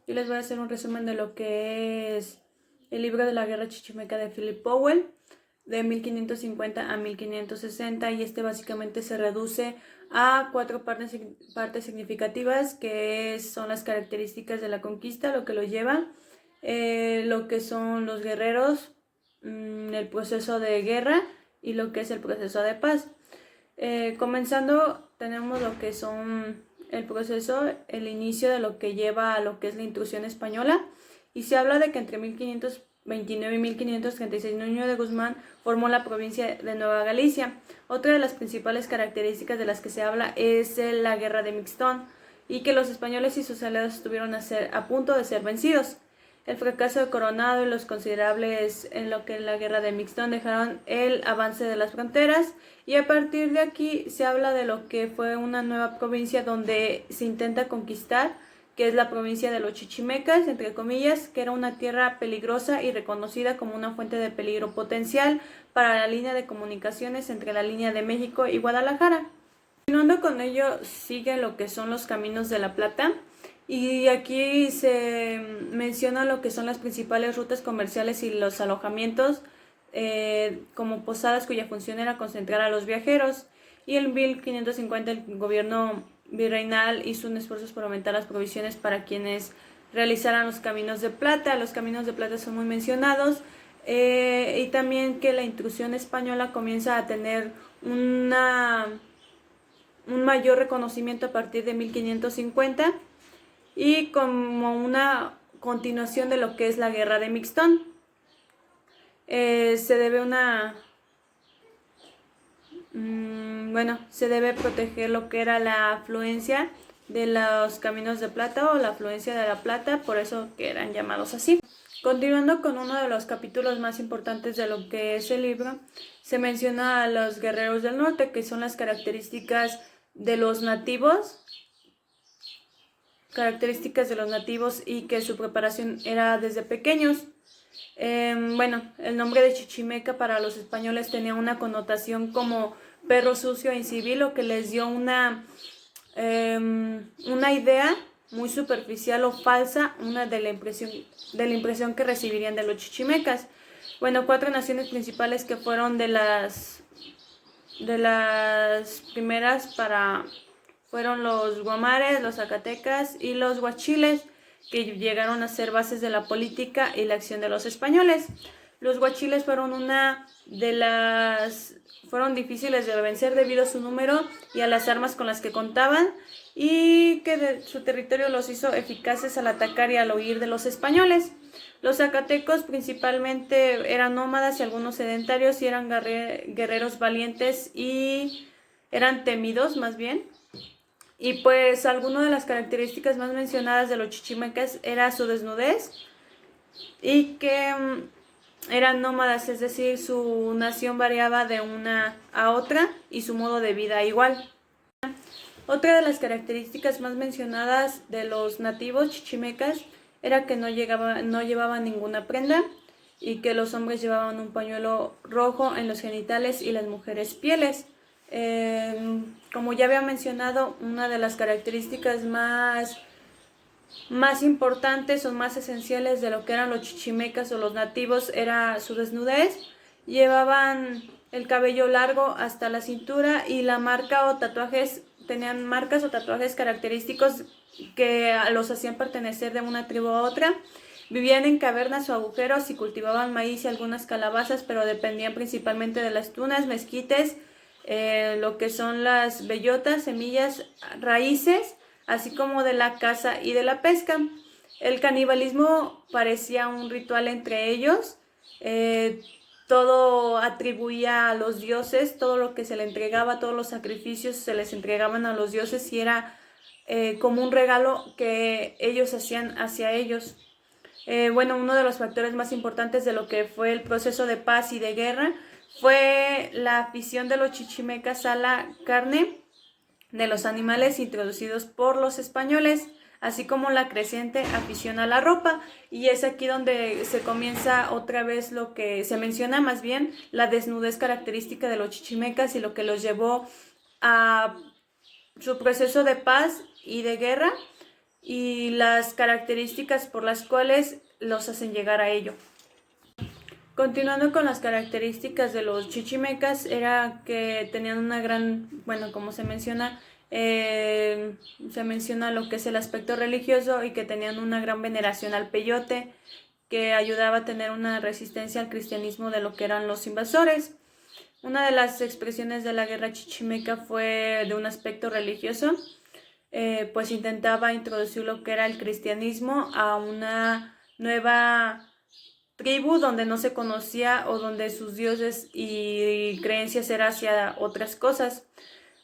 Yo les voy a hacer un resumen de lo que es el libro de la Guerra Chichimeca de Philip Powell, de 1550 a 1560, y este básicamente se reduce a cuatro partes significativas, que son las características de la conquista, lo que lo lleva, lo que son los guerreros, el proceso de guerra y lo que es el proceso de paz. Comenzando, tenemos lo que son el proceso, el inicio de lo que lleva a lo que es la intrusión española, y se habla de que entre 1529 y 1536 Nuño de Guzmán formó la provincia de Nueva Galicia. Otra de las principales características de las que se habla es la guerra de Mixtón, y que los españoles y sus aliados estuvieron a punto de ser vencidos. El fracaso de Coronado y los considerables en lo que es la guerra de Mixtón dejaron el avance de las fronteras, y a partir de aquí se habla de lo que fue una nueva provincia donde se intenta conquistar, que es la provincia de los chichimecas, entre comillas, que era una tierra peligrosa y reconocida como una fuente de peligro potencial para la línea de comunicaciones entre la línea de México y Guadalajara. Continuando con ello, sigue lo que son los Caminos de la Plata, y aquí se menciona lo que son las principales rutas comerciales y los alojamientos, como posadas cuya función era concentrar a los viajeros. Y en 1550 el gobierno virreinal hizo un esfuerzo por aumentar las provisiones para quienes realizaran los Caminos de Plata. Los Caminos de Plata son muy mencionados, y también que la intrusión española comienza a tener un mayor reconocimiento a partir de 1550, y como una continuación de lo que es la guerra de Mixtón. Se debe proteger lo que era la afluencia de los Caminos de Plata, o la afluencia de la Plata, por eso que eran llamados así. Continuando con uno de los capítulos más importantes de lo que es el libro, se menciona a los guerreros del norte, que son las características de los nativos, y que su preparación era desde pequeños. El nombre de Chichimeca para los españoles tenía una connotación como perro sucio e incivil, lo que les dio una idea muy superficial o falsa, de la impresión que recibirían de los chichimecas. Cuatro naciones principales que fueron de las primeras fueron los guamares, los zacatecas y los huachiles, que llegaron a ser bases de la política y la acción de los españoles. Los huachiles fueron difíciles de vencer debido a su número y a las armas con las que contaban, y que su territorio los hizo eficaces al atacar y al huir de los españoles. Los zacatecos principalmente eran nómadas y algunos sedentarios, y eran guerreros valientes y eran temidos más bien. Y pues algunas de las características más mencionadas de los chichimecas era su desnudez, y que eran nómadas, es decir, su nación variaba de una a otra y su modo de vida igual. Otra de las características más mencionadas de los nativos chichimecas era que no llevaban ninguna prenda, y que los hombres llevaban un pañuelo rojo en los genitales y las mujeres pieles. Como ya había mencionado, una de las características más importantes o más esenciales de lo que eran los chichimecas o los nativos era su desnudez. Llevaban el cabello largo hasta la cintura, y tenían marcas o tatuajes característicos que los hacían pertenecer de una tribu a otra. Vivían en cavernas o agujeros y cultivaban maíz y algunas calabazas, pero dependían principalmente de las tunas, mezquites, lo que son las bellotas, semillas, raíces, así como de la caza y de la pesca. El canibalismo parecía un ritual entre ellos. Todo atribuía a los dioses, todo lo que se le entregaba, todos los sacrificios se les entregaban a los dioses, y era como un regalo que ellos hacían hacia ellos. Uno de los factores más importantes de lo que fue el proceso de paz y de guerra fue la afición de los chichimecas a la carne de los animales introducidos por los españoles, así como la creciente afición a la ropa. Y es aquí donde se comienza otra vez lo que se menciona, más bien la desnudez característica de los chichimecas, y lo que los llevó a su proceso de paz y de guerra, y las características por las cuales los hacen llegar a ello. Continuando con las características de los chichimecas, era que tenían una gran, bueno, como se menciona lo que es el aspecto religioso y que tenían una gran veneración al peyote, que ayudaba a tener una resistencia al cristianismo de lo que eran los invasores. Una de las expresiones de la guerra chichimeca fue de un aspecto religioso, pues intentaba introducir lo que era el cristianismo a una nueva tribu donde no se conocía o donde sus dioses y creencias eran hacia otras cosas.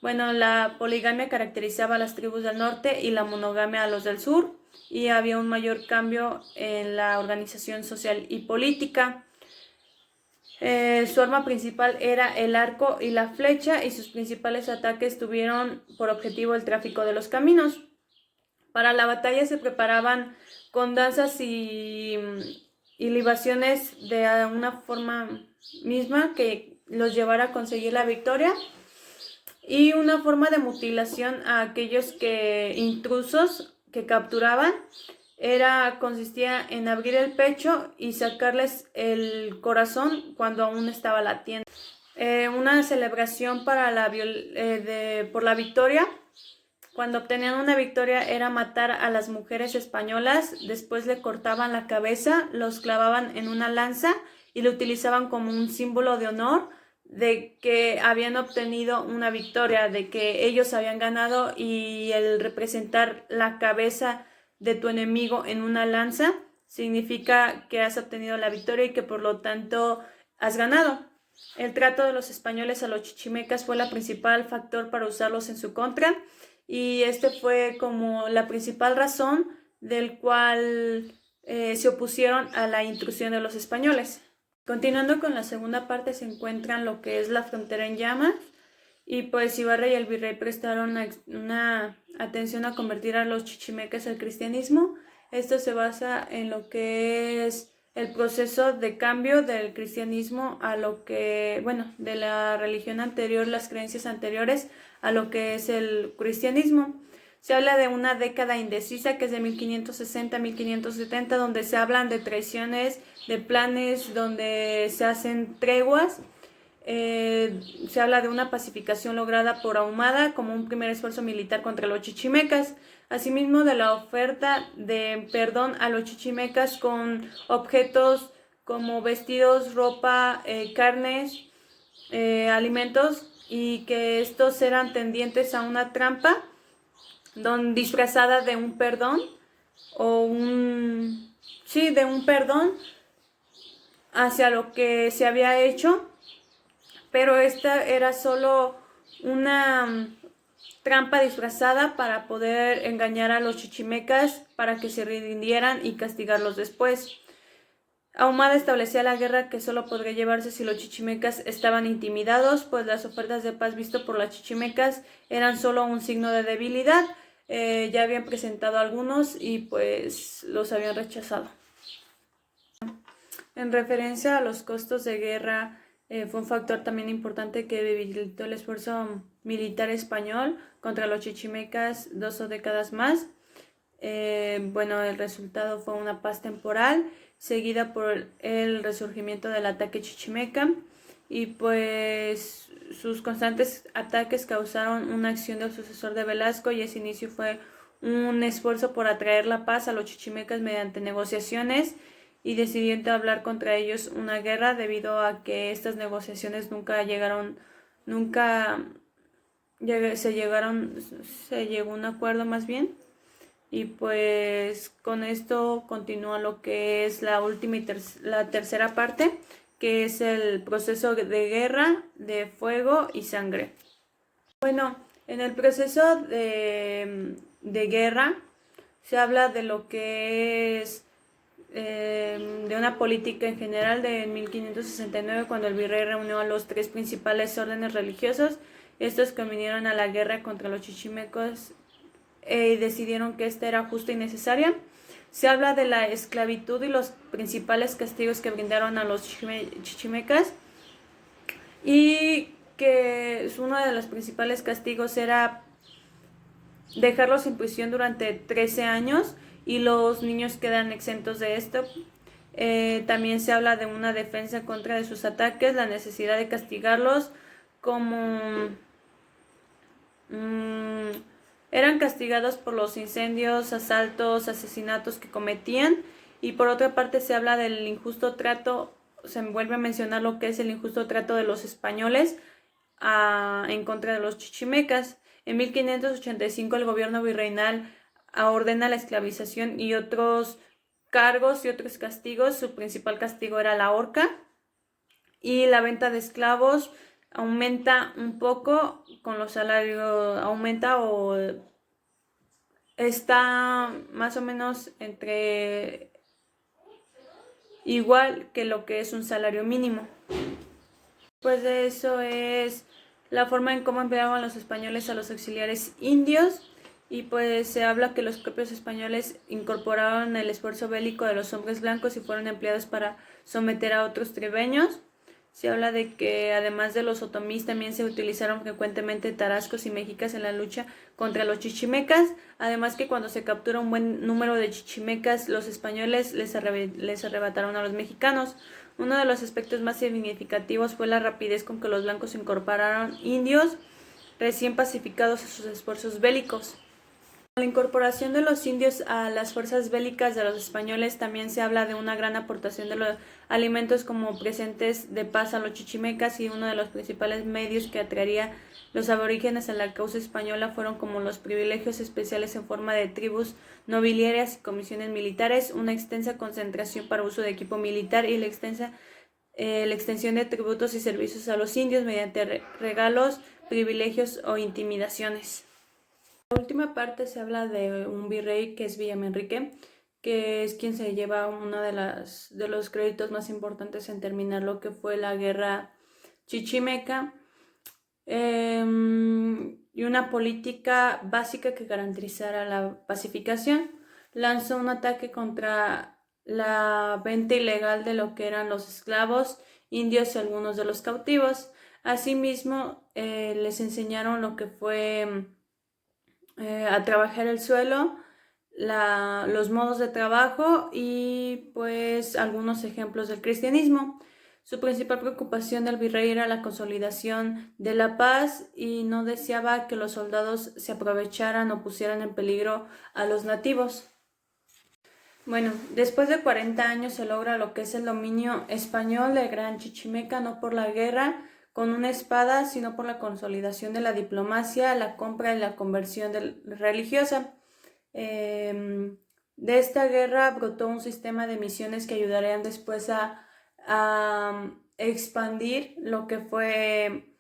Bueno, la poligamia caracterizaba a las tribus del norte y la monogamia a los del sur, y había un mayor cambio en la organización social y política. Su arma principal era el arco y la flecha, y sus principales ataques tuvieron por objetivo el tráfico de los caminos. Para la batalla se preparaban con danzas y libaciones de una forma misma que los llevara a conseguir la victoria, y una forma de mutilación a aquellos intrusos que capturaban consistía en abrir el pecho y sacarles el corazón cuando aún estaba latiendo. Una celebración por la victoria. Cuando obtenían una victoria era matar a las mujeres españolas, después le cortaban la cabeza, los clavaban en una lanza y lo utilizaban como un símbolo de honor, de que habían obtenido una victoria, de que ellos habían ganado, y el representar la cabeza de tu enemigo en una lanza significa que has obtenido la victoria y que por lo tanto has ganado. El trato de los españoles a los chichimecas fue el principal factor para usarlos en su contra, y este fue como la principal razón del cual se opusieron a la intrusión de los españoles. Continuando con la segunda parte se encuentran lo que es la frontera en llamas, y pues Ibarra y el virrey prestaron una atención a convertir a los chichimecas al cristianismo. Esto se basa en lo que es el proceso de cambio del cristianismo a lo que, bueno, de la religión anterior, las creencias anteriores, a lo que es el cristianismo. Se habla de una década indecisa que es de 1560 a 1570, donde se hablan de traiciones, de planes, donde se hacen treguas. Se habla de una pacificación lograda por Ahumada como un primer esfuerzo militar contra los chichimecas. Asimismo, de la oferta de perdón a los chichimecas con objetos como vestidos, ropa, carnes, alimentos, y que estos eran tendientes a una trampa disfrazada de un perdón de un perdón hacia lo que se había hecho, pero esta era solo una trampa disfrazada para poder engañar a los chichimecas para que se rindieran y castigarlos después. Ahumada establecía la guerra que solo podría llevarse si los chichimecas estaban intimidados, pues las ofertas de paz vistas por las chichimecas eran solo un signo de debilidad. Ya habían presentado algunos y pues los habían rechazado. En referencia a los costos de guerra, fue un factor también importante que debilitó el esfuerzo militar español contra los chichimecas 2 décadas más. Bueno, el resultado fue una paz temporal, seguida por el resurgimiento del ataque chichimeca, y pues sus constantes ataques causaron una acción del sucesor de Velasco, y ese inicio fue un esfuerzo por atraer la paz a los chichimecas mediante negociaciones, y decidió entablar contra ellos una guerra debido a que estas negociaciones se llegó a un acuerdo más bien. Y pues con esto continúa lo que es la última y la tercera parte, que es el proceso de guerra de fuego y sangre. Bueno, en el proceso de guerra se habla de lo que es de una política en general de 1569, cuando el virrey reunió a los 3 principales órdenes religiosos. Estos convinieron a la guerra contra los chichimecos y decidieron que esta era justa y necesaria. Se habla de la esclavitud y los principales castigos que brindaron a los chichimecas, y que uno de los principales castigos era dejarlos en prisión durante 13 años y los niños quedan exentos de esto. También se habla de una defensa contra de sus ataques, la necesidad de castigarlos como eran castigados por los incendios, asaltos, asesinatos que cometían. Y por otra parte se habla del injusto trato, se vuelve a mencionar lo que es el injusto trato de los españoles en contra de los chichimecas. En 1585 el gobierno virreinal ordena la esclavización y otros cargos y otros castigos. Su principal castigo era la horca, y la venta de esclavos aumenta un poco con los salarios, aumenta o está más o menos entre igual que lo que es un salario mínimo. Pues de eso es la forma en cómo empleaban los españoles a los auxiliares indios, y pues se habla que los propios españoles incorporaron el esfuerzo bélico de los hombres blancos y fueron empleados para someter a otros tribeños. Se habla de que además de los otomís también se utilizaron frecuentemente tarascos y mexicas en la lucha contra los chichimecas, además que cuando se captura un buen número de chichimecas los españoles les arrebataron a los mexicanos. Uno de los aspectos más significativos fue la rapidez con que los blancos incorporaron indios recién pacificados a sus esfuerzos bélicos. Con la incorporación de los indios a las fuerzas bélicas de los españoles también se habla de una gran aportación de los alimentos como presentes de paz a los chichimecas, y uno de los principales medios que atraería los aborígenes a la causa española fueron como los privilegios especiales en forma de tribus nobiliarias y comisiones militares, una extensa concentración para uso de equipo militar y la extensión de tributos y servicios a los indios mediante regalos, privilegios o intimidaciones. En la última parte se habla de un virrey que es Villamanrique, que es quien se lleva uno de los créditos más importantes en terminar lo que fue la guerra chichimeca, y una política básica que garantizara la pacificación. Lanzó un ataque contra la venta ilegal de lo que eran los esclavos indios y algunos de los cautivos. Asimismo, les enseñaron lo que fue a trabajar el suelo, los modos de trabajo y pues algunos ejemplos del cristianismo. Su principal preocupación del virrey era la consolidación de la paz y no deseaba que los soldados se aprovecharan o pusieran en peligro a los nativos. Bueno, después de 40 años se logra lo que es el dominio español del Gran Chichimeca, no por la guerra con una espada, sino por la consolidación de la diplomacia, la compra y la conversión religiosa. De esta guerra brotó un sistema de misiones que ayudarían después a expandir lo que fue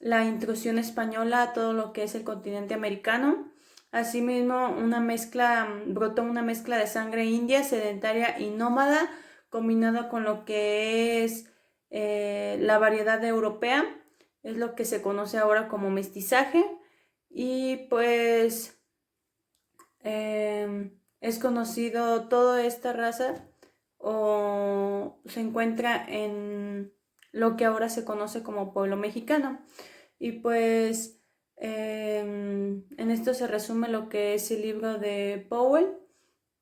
la intrusión española a todo lo que es el continente americano. Asimismo, brotó una mezcla de sangre india, sedentaria y nómada, combinada con lo que es la variedad europea, es lo que se conoce ahora como mestizaje, y pues es conocido toda esta raza o se encuentra en lo que ahora se conoce como pueblo mexicano. Y pues en esto se resume lo que es el libro de Powell,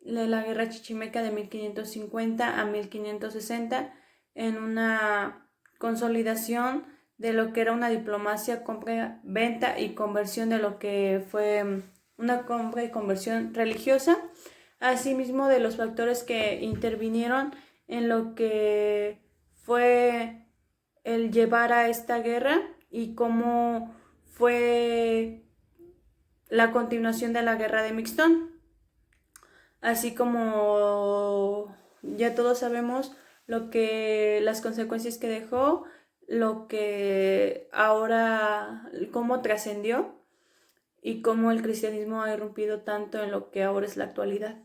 de la guerra chichimeca de 1550 a 1560, en una consolidación de lo que era una diplomacia, compra, venta y conversión de lo que fue una compra y conversión religiosa, asimismo de los factores que intervinieron en lo que fue el llevar a esta guerra y cómo fue la continuación de la guerra de Mixtón. Así como ya todos sabemos las consecuencias que dejó, lo que ahora, cómo trascendió y cómo el cristianismo ha irrumpido tanto en lo que ahora es la actualidad.